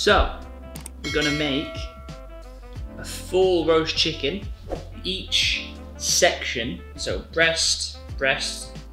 So, we're gonna make a full roast chicken. Each section, so breast,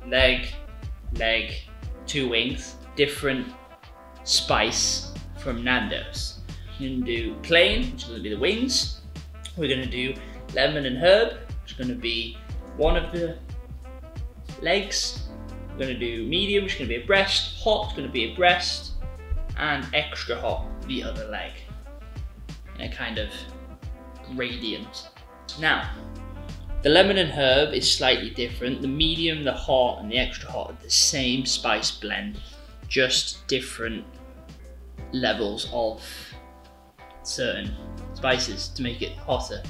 leg, 2 wings, different spice from Nando's. We're gonna do plain, which is gonna be the wings. We're gonna do lemon and herb, which is gonna be one of the legs. We're gonna do medium, which is gonna be a breast, hot is gonna be a breast, and extra hot, the other leg. In a kind of gradient. Now, the lemon and herb is slightly different. The medium, the hot, and the extra hot are the same spice blend, just different levels of certain spices to make it hotter.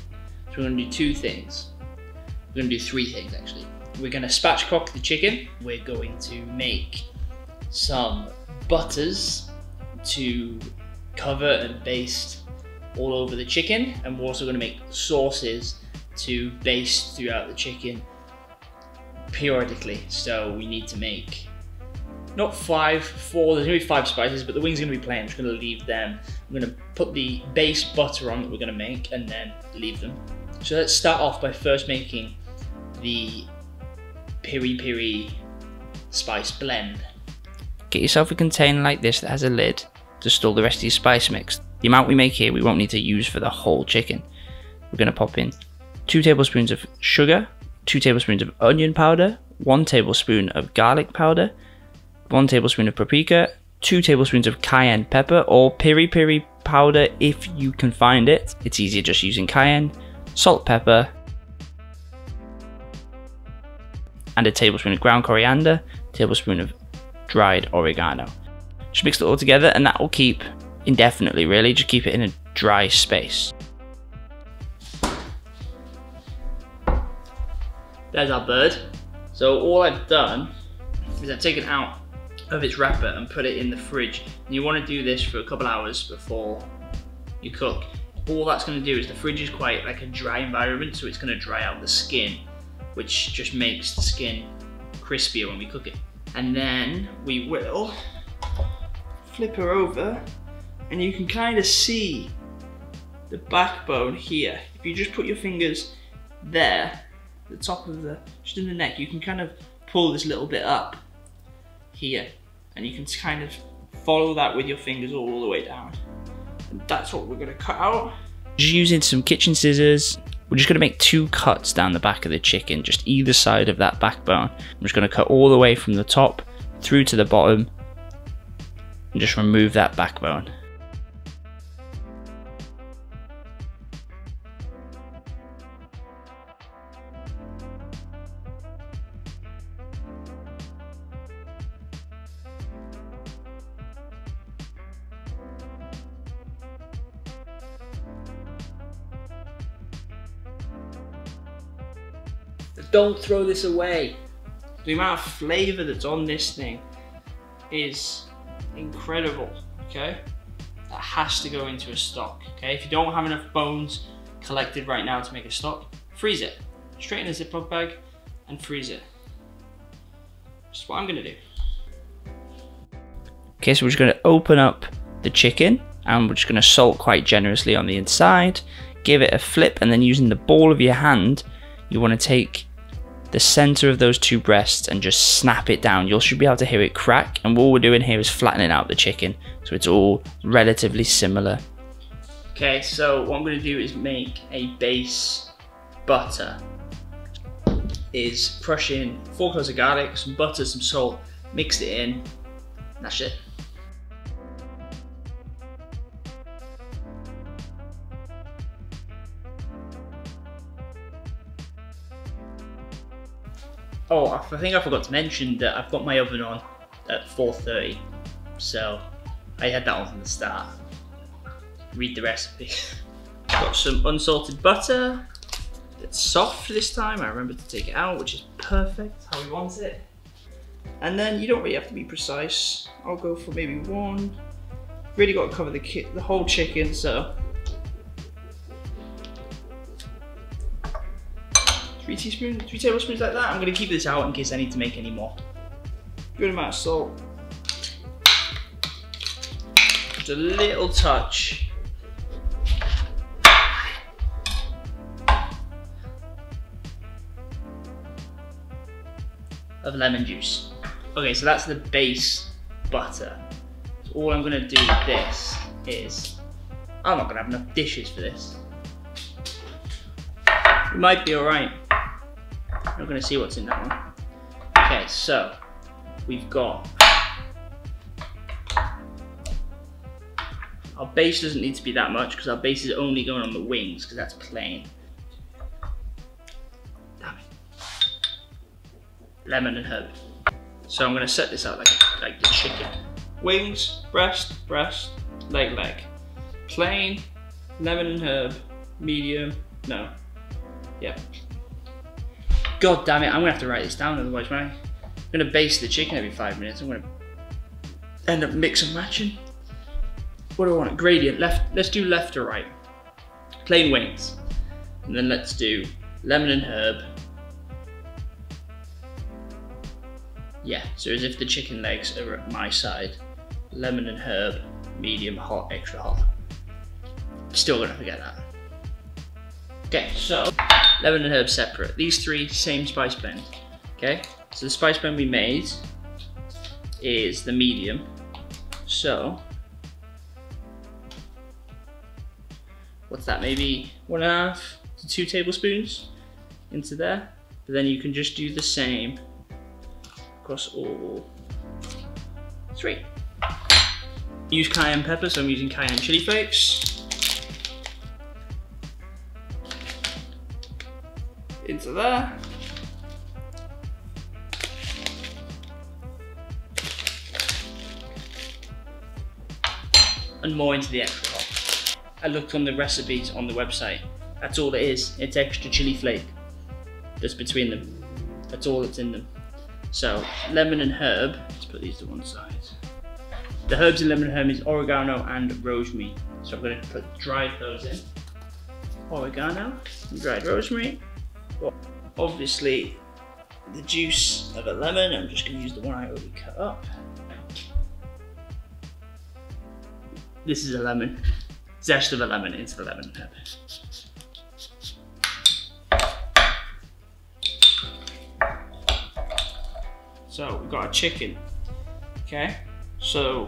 So we're gonna do 2 things. We're gonna do 3 things actually. We're gonna spatchcock the chicken. We're going to make some butters to cover and baste all over the chicken, and we're also gonna make sauces to baste throughout the chicken periodically. So we need to make not 4, there's gonna be 5 spices, but the wings are gonna be plain. I'm just gonna leave them. I'm gonna put the base butter on that we're gonna make and then leave them. So let's start off by first making the Peri-Peri Spice Blend. Get yourself a container like this that has a lid to store the rest of your spice mix. The amount we make here we won't need to use for the whole chicken. We're gonna pop in 2 tablespoons of sugar, 2 tablespoons of onion powder, 1 tablespoon of garlic powder, 1 tablespoon of paprika, 2 tablespoons of cayenne pepper or peri-peri powder if you can find it. It's easier just using cayenne, salt, pepper, and a tablespoon of ground coriander, tablespoon of dried oregano. Just mix it all together and that will keep indefinitely really, just keep it in a dry space. There's our bird. So all I've done is I've taken out of its wrapper and put it in the fridge. And you want to do this for a couple hours before you cook. All that's going to do is the fridge is quite like a dry environment, so it's going to dry out the skin, which just makes the skin crispier when we cook it. And then we will flip her over and you can kind of see the backbone here. If you just put your fingers there, the top of just in the neck, you can kind of pull this little bit up here and you can kind of follow that with your fingers all the way down. And that's what we're gonna cut out. Just using some kitchen scissors, we're just gonna make 2 cuts down the back of the chicken, just either side of that backbone. I'm just gonna cut all the way from the top through to the bottom and just remove that backbone. Don't throw this away. The amount of flavor that's on this thing is incredible, okay? That has to go into a stock, okay? If you don't have enough bones collected right now to make a stock, freeze it. Straight in a Ziploc bag and freeze it. Just what I'm gonna do. Okay, so we're just gonna open up the chicken and we're just gonna salt quite generously on the inside, give it a flip, and then using the ball of your hand, you wanna take the center of those 2 breasts and just snap it down. You should be able to hear it crack, and all we're doing here is flattening out the chicken so it's all relatively similar. Okay, so what I'm going to do is make a base butter. Is crush in 4 cloves of garlic, some butter, some salt, mix it in, and that's it. Oh, I think I forgot to mention that I've got my oven on at 430, so I had that on from the start. Read the recipe. Got some unsalted butter. It's soft this time. I remember to take it out, which is perfect, how we want it. And then you don't really have to be precise. I'll go for maybe 1. Really got to cover the whole chicken, so 3 tablespoons like that. I'm gonna keep this out in case I need to make any more. Good amount of salt. just a little touch of lemon juice. Okay, so that's the base butter. So all I'm gonna do with this is, I'm not gonna have enough dishes for this. We might be all right. We're gonna see what's in that one. Okay, so we've got, our base doesn't need to be that much because our base is only going on the wings because that's plain. Damn it. Lemon and herb. So I'm gonna set this out like the chicken. Wings, breast, leg. Plain, lemon and herb, medium, no. Yep. God damn it, I'm gonna have to write this down otherwise when I'm gonna baste the chicken every 5 minutes, I'm gonna end up mix and matching. What do I want? Gradient, let's do left to right. Plain wings. And then let's do lemon and herb. Yeah, so as if the chicken legs are at my side. Lemon and herb, medium, hot, extra hot. Still gonna forget that. Okay, so lemon and herb separate. These three, same spice blend. Okay, so the spice blend we made is the medium. So, what's that, maybe 1.5 to 2 tablespoons into there. But then you can just do the same across all 3. Use cayenne pepper, so I'm using Cayenne Chili Flakes. Into there. And more into the extra hot. I looked on the recipes on the website. That's all it is. It's extra chili flake. That's between them. That's all that's in them. So, lemon and herb. Let's put these to one side. The herbs in lemon and herb is oregano and rosemary. So I'm going to put dried those in. Oregano and dried rosemary. Obviously, the juice of a lemon. I'm just going to use the one I already cut up. This is a lemon. Zest of a lemon into the lemon and herb. So we've got our chicken. Okay. So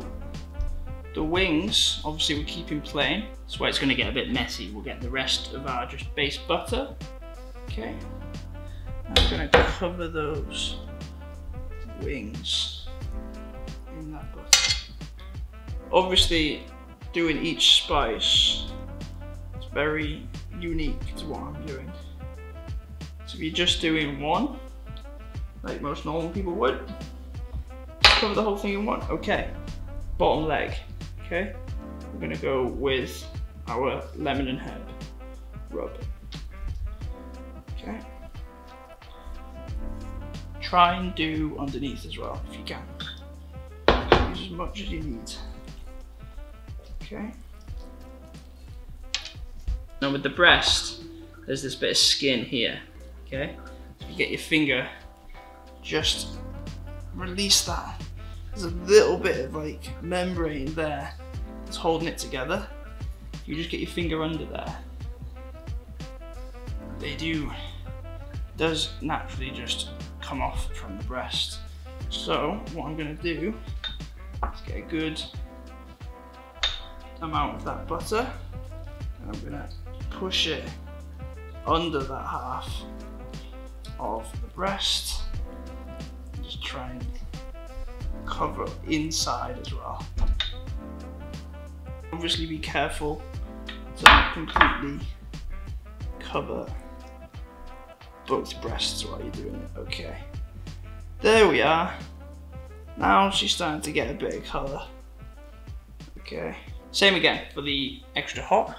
the wings, obviously we're keeping plain. That's why it's going to get a bit messy. We'll get the rest of our just base butter. Okay. I'm going to cover those wings in that butter. Obviously, doing each spice is very unique to what I'm doing. So if you're just doing one, like most normal people would, cover the whole thing in one. Okay, bottom leg. Okay, we're gonna go with our lemon and herb rub. Okay, try and do underneath as well if you can. Use as much as you need. Okay. Now with the breast, there's this bit of skin here. Okay, so you get your finger, just release that. There's a little bit of like membrane there that's holding it together. If you just get your finger under there, does naturally just come off from the breast. So what I'm gonna do is get a good amount of that butter and I'm gonna push it under that half of the breast and just try and cover inside as well. Obviously be careful to not completely cover both breasts while you're doing it. Okay, there we are. Now she's starting to get a bit of colour. Okay, same again for the extra hot.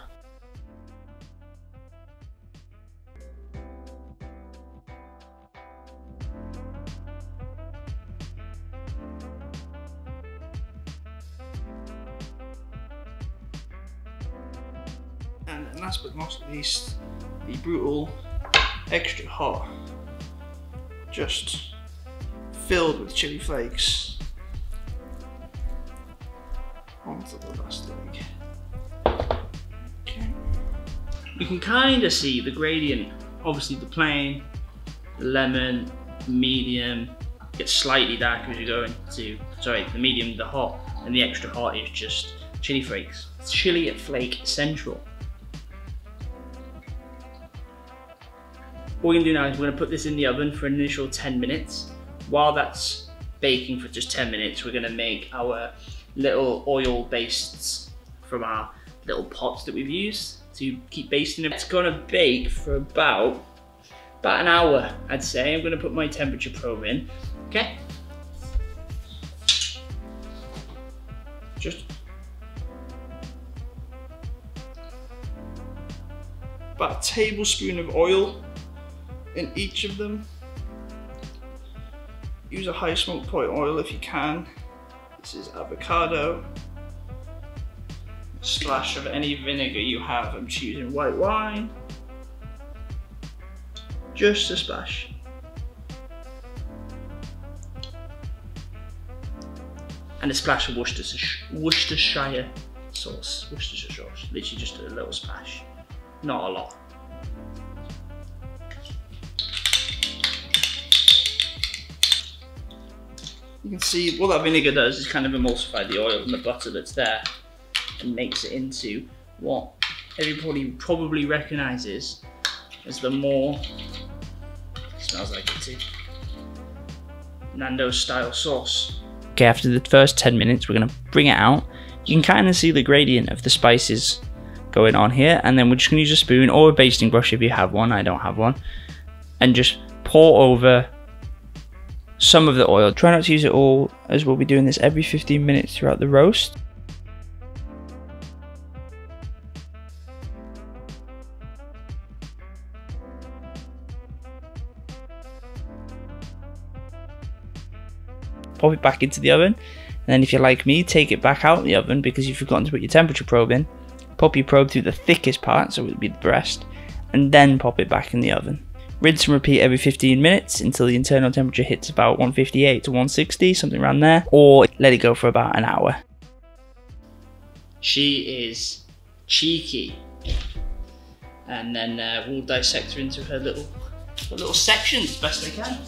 And then last but not least, the brutal extra hot, just filled with chili flakes onto to the last leg. Okay. You can kind of see the gradient. Obviously the plain, the lemon, the medium, gets slightly darker as you go into, sorry, the medium, the hot, and the extra hot is just chili flakes. It's chili flake central. What we're gonna do now is we're gonna put this in the oven for an initial 10 minutes. While that's baking for just 10 minutes, we're gonna make our little oil bastes from our little pots that we've used to keep basting it. It's gonna bake for about an hour, I'd say. I'm gonna put my temperature probe in, okay? Just about a tablespoon of oil in each of them. Use a high smoke point oil if you can. This is avocado. A splash of any vinegar you have. I'm choosing white wine. Just a splash. And a splash of Worcestershire sauce. Worcestershire sauce. Literally just a little splash. Not a lot. You can see what that vinegar does is kind of emulsify the oil and the butter that's there and makes it into what everybody probably recognises as the more, smells like it too, NANDOS style sauce. Okay, after the first 10 minutes, we're gonna bring it out. You can kind of see the gradient of the spices going on here, and then we're just gonna use a spoon or a basting brush if you have one. I don't have one, and just pour over some of the oil. Try not to use it all, as we'll be doing this every 15 minutes throughout the roast. Pop it back into the oven, and then if you're like me, take it back out of the oven because you've forgotten to put your temperature probe in. Pop your probe through the thickest part, so it would be the breast, and then pop it back in the oven. Rinse and repeat every 15 minutes until the internal temperature hits about 158 to 160, something around there, or let it go for about an hour. She is cheeky. And then we'll dissect her into her little sections as best I can.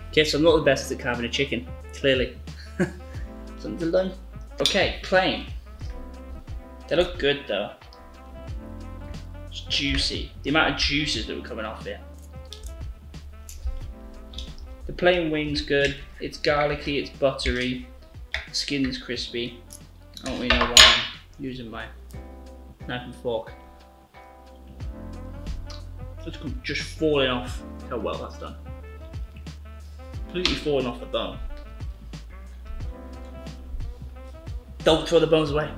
Okay, so I'm not the best at carving a chicken, clearly. Something to learn. Okay, plain. They look good though. It's juicy. The amount of juices that were coming off here. The plain wing's good. It's garlicky, it's buttery. Skin's crispy. I don't really know why I'm using my knife and fork. It's just falling off. Look how well that's done. Completely falling off the bone. Don't throw the bones away.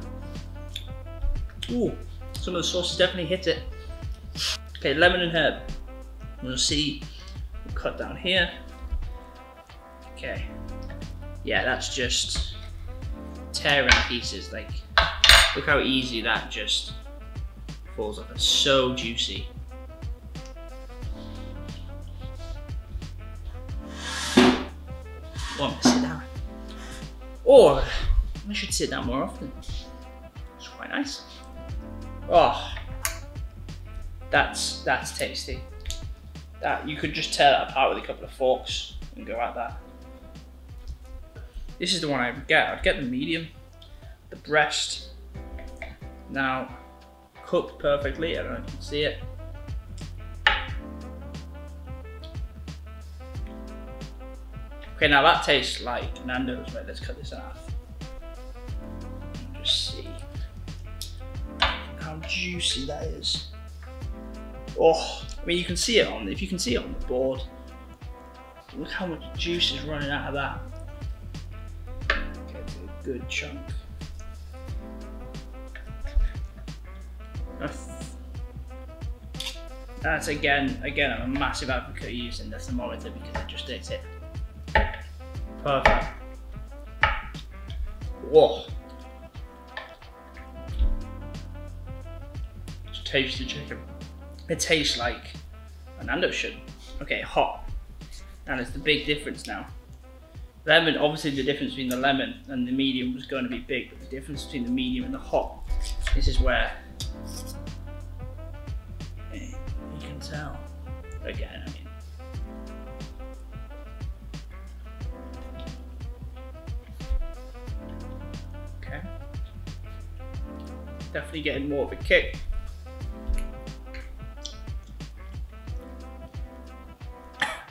Ooh, some of the sauces definitely hit it. Okay, lemon and herb. We'll see. We'll cut down here. Okay. Yeah, that's just tearing pieces. Like, look how easy that just falls off. It's so juicy. Want to sit down, or I should sit down more often. It's quite nice. Oh, that's tasty. That you could just tear that apart with a couple of forks and go at that. This is the one I would get. I'd get the medium, the breast. Now cooked perfectly. I don't know if you can see it. Okay, now that tastes like NANDOS. Right, let's cut this in half. Just see how juicy that is. Oh, I mean, you can see it on. If you can see it on the board, look how much juice is running out of that. Okay, it's a good chunk. That's again, I'm a massive advocate of using the thermometer because it just takes it. Perfect. Whoa. Just taste the chicken. It tastes like a NANDOS should. Okay, hot. And it's the big difference now. Lemon, obviously the difference between the lemon and the medium was going to be big, but the difference between the medium and the hot, this is where you can tell. Again, I mean. Okay. Definitely getting more of a kick.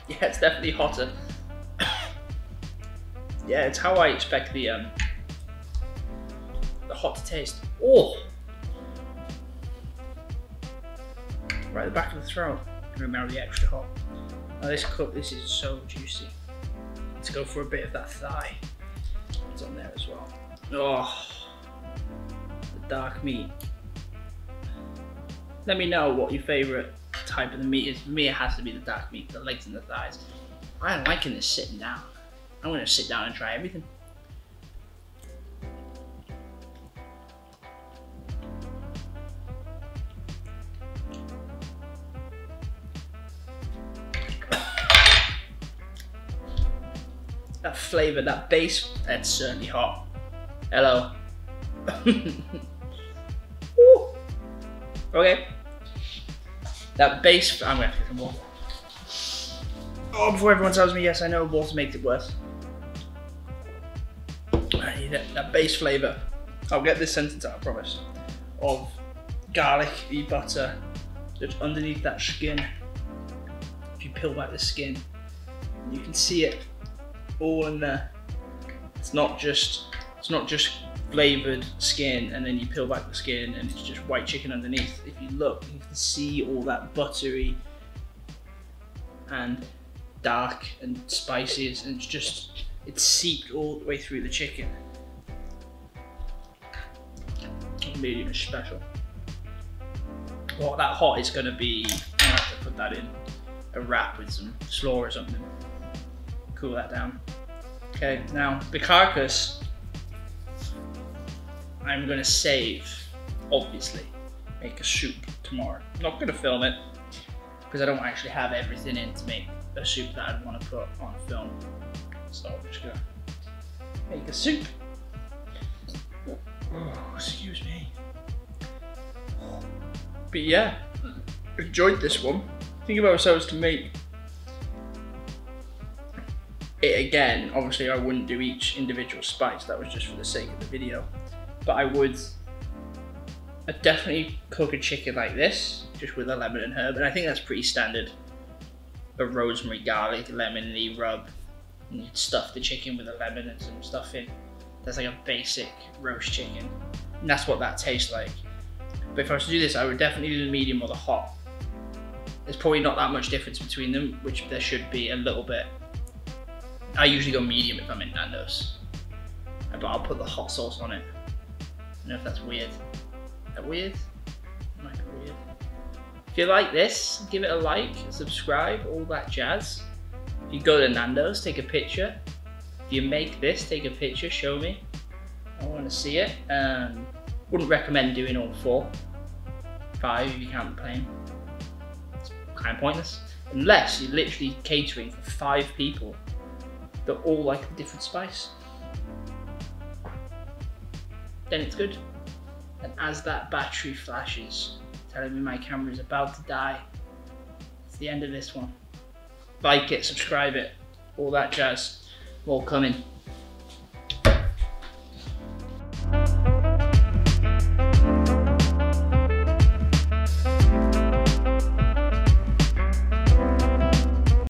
Yeah, it's definitely hotter. Yeah, it's how I expect the hot to taste. Oh! Right at the back of the throat. Remember the extra hot. Now this cut, this is so juicy. Let's go for a bit of that thigh. It's on there as well. Oh, the dark meat. Let me know what your favourite type of the meat is. For me, it has to be the dark meat, the legs and the thighs. I'm liking this sitting down. I'm going to sit down and try everything. That flavour, that base, that's certainly hot. Hello. Woo. Okay. That base, I'm going to get some water. Oh, before everyone tells me yes, I know water makes it worse. I need that base flavour. I'll get this sentence out, I promise. Of garlic-y butter just underneath that skin. If you peel back the skin, you can see it all in there. It's not just flavoured skin and then you peel back the skin and it's just white chicken underneath. If you look, you can see all that buttery and dark and spices, and it's seeped all the way through the chicken. Medium is special. What that hot is going to be, I'm going to have to put that in a wrap with some slaw or something. Cool that down. Okay, now the carcass I'm going to save, obviously, make a soup tomorrow. I'm not going to film it because I don't actually have everything in to make a soup that I'd want to put on film. So I'm just going to make a soup. Oh, excuse me. But yeah, enjoyed this one. Think of ourselves to make it again. Obviously I wouldn't do each individual spice, that was just for the sake of the video. But I'd definitely cook a chicken like this, just with a lemon and herb, and I think that's pretty standard. A rosemary, garlic, lemony rub, and you'd stuff the chicken with a lemon and some stuff in. That's like a basic roast chicken, and that's what that tastes like. But if I was to do this, I would definitely do the medium or the hot. There's probably not that much difference between them, which there should be a little bit. I usually go medium if I'm in NANDOS, but I'll put the hot sauce on it. I don't know if that's weird. Is that weird? It might be weird. If you like this, give it a like, subscribe, all that jazz. If you go to NANDOS, take a picture. If you make this, take a picture, show me. I want to see it. Wouldn't recommend doing all 4. 5 if you can't play them. It's kind of pointless. Unless you're literally catering for 5 people that all like a different spice. Then it's good. And as that battery flashes, telling me my camera is about to die, it's the end of this one. Like it, subscribe it, all that jazz, all coming.